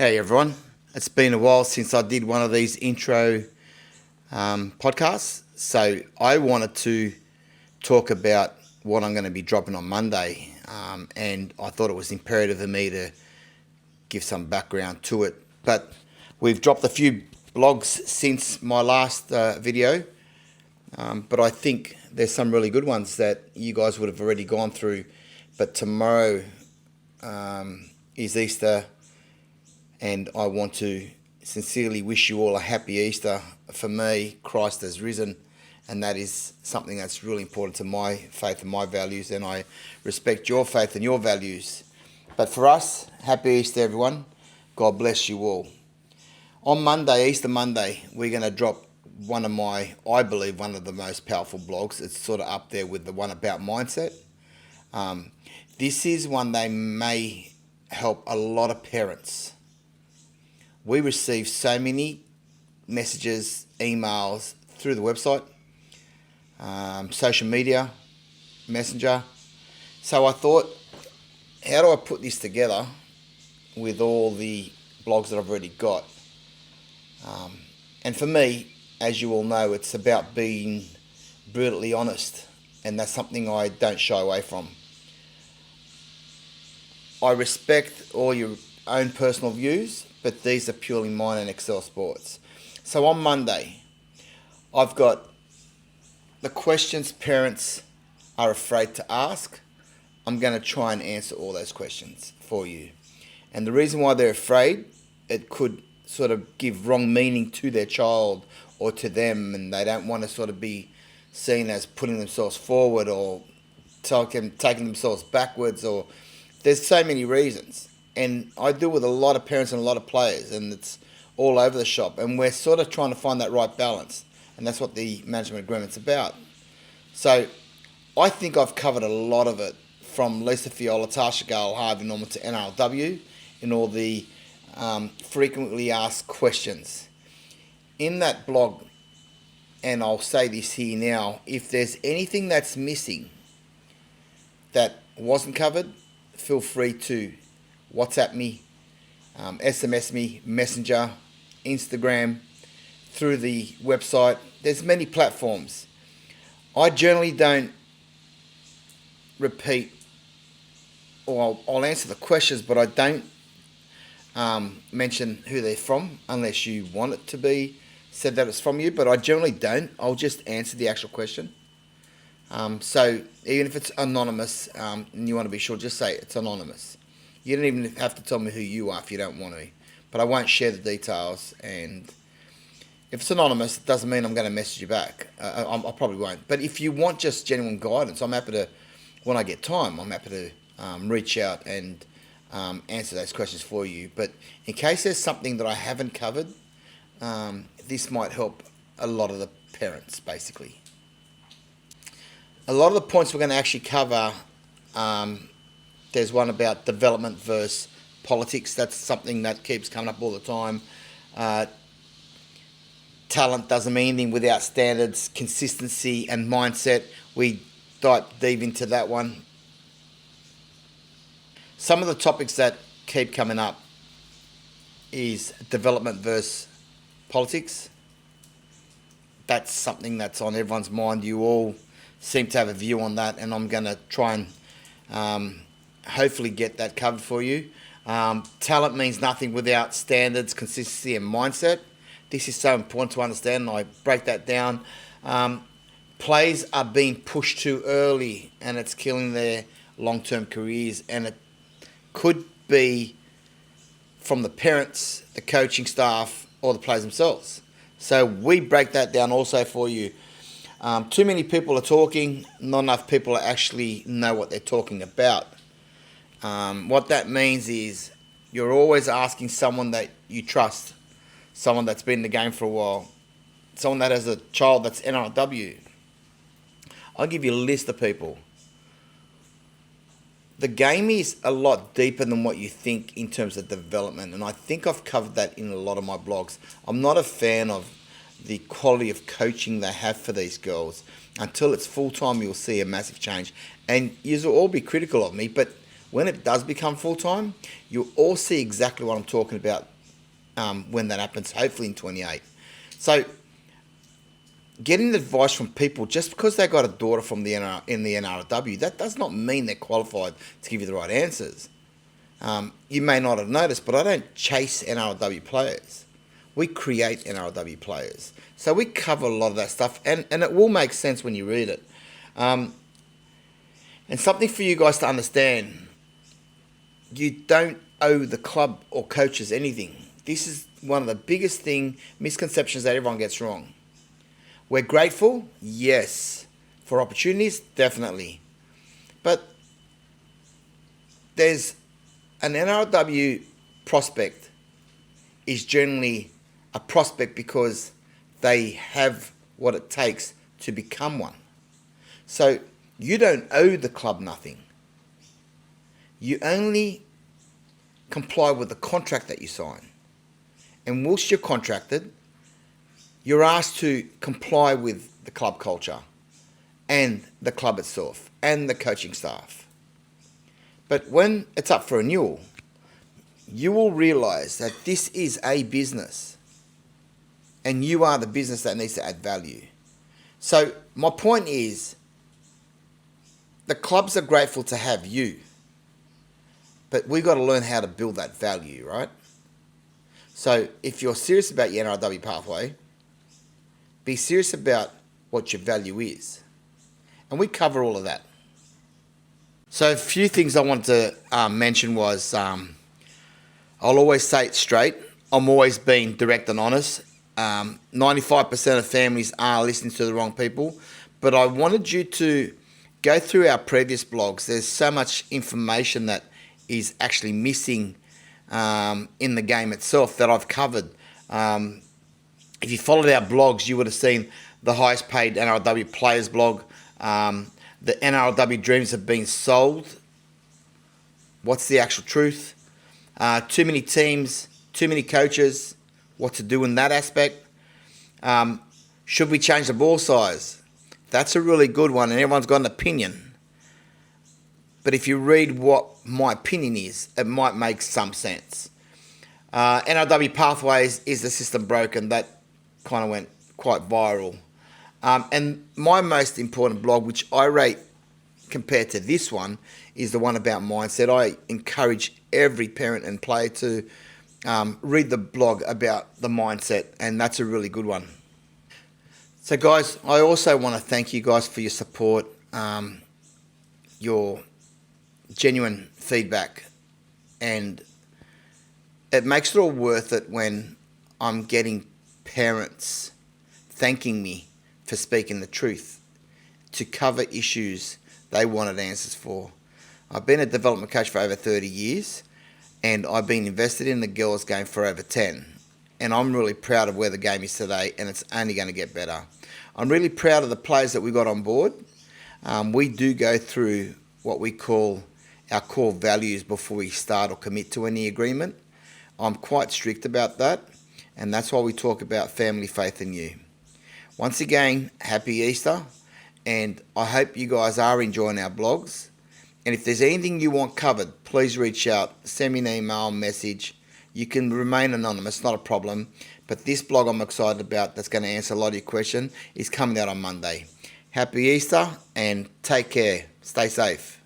Hey everyone, it's been a while since I did one of these intro podcasts, so I wanted to talk about what I'm going to be dropping on Monday, and I thought it was imperative for me to give some background to it. But we've dropped a few blogs since my last video, but I think there's some really good ones that you guys would have already gone through. But tomorrow is Easter, and I want to sincerely wish you all a happy Easter. For me, Christ has risen, and that is something that's really important to my faith and my values, and I respect your faith and your values. But for us, happy Easter, everyone. God bless you all. On Monday, Easter Monday, we're going to drop I believe, one of the most powerful blogs. It's sort of up there with the one about mindset. This is one that may help a lot of parents. We receive so many messages, emails through the website, social media, messenger. So I thought, how do I put this together with all the blogs that I've already got? And for me, as you all know, it's about being brutally honest, and that's something I don't shy away from. I respect all your own personal views, but these are purely mine and Excel Sports. So on Monday, I've got the questions parents are afraid to ask. I'm going to try and answer all those questions for you. And the reason why they're afraid, it could sort of give wrong meaning to their child or to them, and they don't want to sort of be seen as putting themselves forward or taking themselves backwards, or there's so many reasons. And I deal with a lot of parents and a lot of players, and it's all over the shop. And we're sort of trying to find that right balance. And that's what the management agreement's about. So I think I've covered a lot of it, from Lisa Fiola, Tasha Gale, Harvey Norman to NRLW, in all the frequently asked questions. In that blog, and I'll say this here now, if there's anything that's missing that wasn't covered, feel free to WhatsApp me, SMS me, Messenger, Instagram, through the website. There's many platforms. I generally don't repeat, or I'll answer the questions, but I don't mention who they're from unless you want it to be said that it's from you, but I generally don't. I'll just answer the actual question. So even if it's anonymous, and you want to be sure, just say it's anonymous. You don't even have to tell me who you are if you don't want to. But I won't share the details. And if it's anonymous, it doesn't mean I'm going to message you back. I probably won't. But if you want just genuine guidance, I'm happy to, when I get time, I'm happy to reach out and answer those questions for you. But in case there's something that I haven't covered, this might help a lot of the parents, basically. A lot of the points we're going to actually cover, there's one about development versus politics. That's something that keeps coming up all the time. Talent doesn't mean anything without standards, consistency and mindset. We dive deep into that one. Some of the topics that keep coming up is development versus politics. That's something that's on everyone's mind. You all seem to have a view on that, and I'm going to try and hopefully get that covered for you. Talent means nothing without standards, consistency and mindset. This is so important to understand, and I break that down. Players are being pushed too early, and it's killing their long-term careers, and it could be from the parents, the coaching staff, or the players themselves. So we break that down also for you. Too many people are talking, not enough people actually know what they're talking about. What that means is you're always asking someone that you trust, someone that's been in the game for a while, someone that has a child that's NRLW. I'll give you a list of people. The game is a lot deeper than what you think in terms of development, and I think I've covered that in a lot of my blogs. I'm not a fan of the quality of coaching they have for these girls. Until it's full-time, you'll see a massive change. And you'll all be critical of me, but when it does become full-time, you'll all see exactly what I'm talking about. when that happens, hopefully in 28. So getting advice from people just because they got a daughter from the in the NRLW, that does not mean they're qualified to give you the right answers. You may not have noticed, but I don't chase NRLW players. We create NRLW players. So we cover a lot of that stuff, and it will make sense when you read it. And something for you guys to understand, you don't owe the club or coaches anything. This is one of the biggest misconceptions that everyone gets wrong. We're grateful, yes. For opportunities, definitely. But there's an NRLW prospect is generally a prospect because they have what it takes to become one. So you don't owe the club nothing. You only comply with the contract that you sign. And whilst you're contracted, you're asked to comply with the club culture and the club itself and the coaching staff. But when it's up for renewal, you will realise that this is a business and you are the business that needs to add value. So my point is, the clubs are grateful to have you, but we've got to learn how to build that value, right? So if you're serious about your NRLW pathway, be serious about what your value is. And we cover all of that. So a few things I wanted to mention was, I'll always say it straight. I'm always being direct and honest. 95% of families are listening to the wrong people. But I wanted you to go through our previous blogs. There's so much information that is actually missing in the game itself that I've covered. If you followed our blogs, you would have seen the highest paid NRLW players blog. The NRLW dreams have been sold. What's the actual truth? Too many teams, too many coaches. What to do in that aspect? Should we change the ball size? That's a really good one, and everyone's got an opinion. But if you read what my opinion is, it might make some sense. NRLW Pathways, is the system broken? That kind of went quite viral. And my most important blog, which I rate compared to this one, is the one about mindset. I encourage every parent and player to read the blog about the mindset, and that's a really good one. So guys, I also want to thank you guys for your support, your genuine feedback, and it makes it all worth it when I'm getting parents thanking me for speaking the truth to cover issues they wanted answers for. I've been a development coach for over 30 years, and I've been invested in the girls' game for over 10. And I'm really proud of where the game is today, and it's only going to get better. I'm really proud of the players that we got on board. We do go through what we call our core values before we start or commit to any agreement. I'm quite strict about that, and that's why we talk about family, faith, and you. Once again, happy Easter, and I hope you guys are enjoying our blogs. And if there's anything you want covered, please reach out, send me an email, message. You can remain anonymous, not a problem. But this blog I'm excited about that's going to answer a lot of your questions is coming out on Monday. Happy Easter and take care. Stay safe.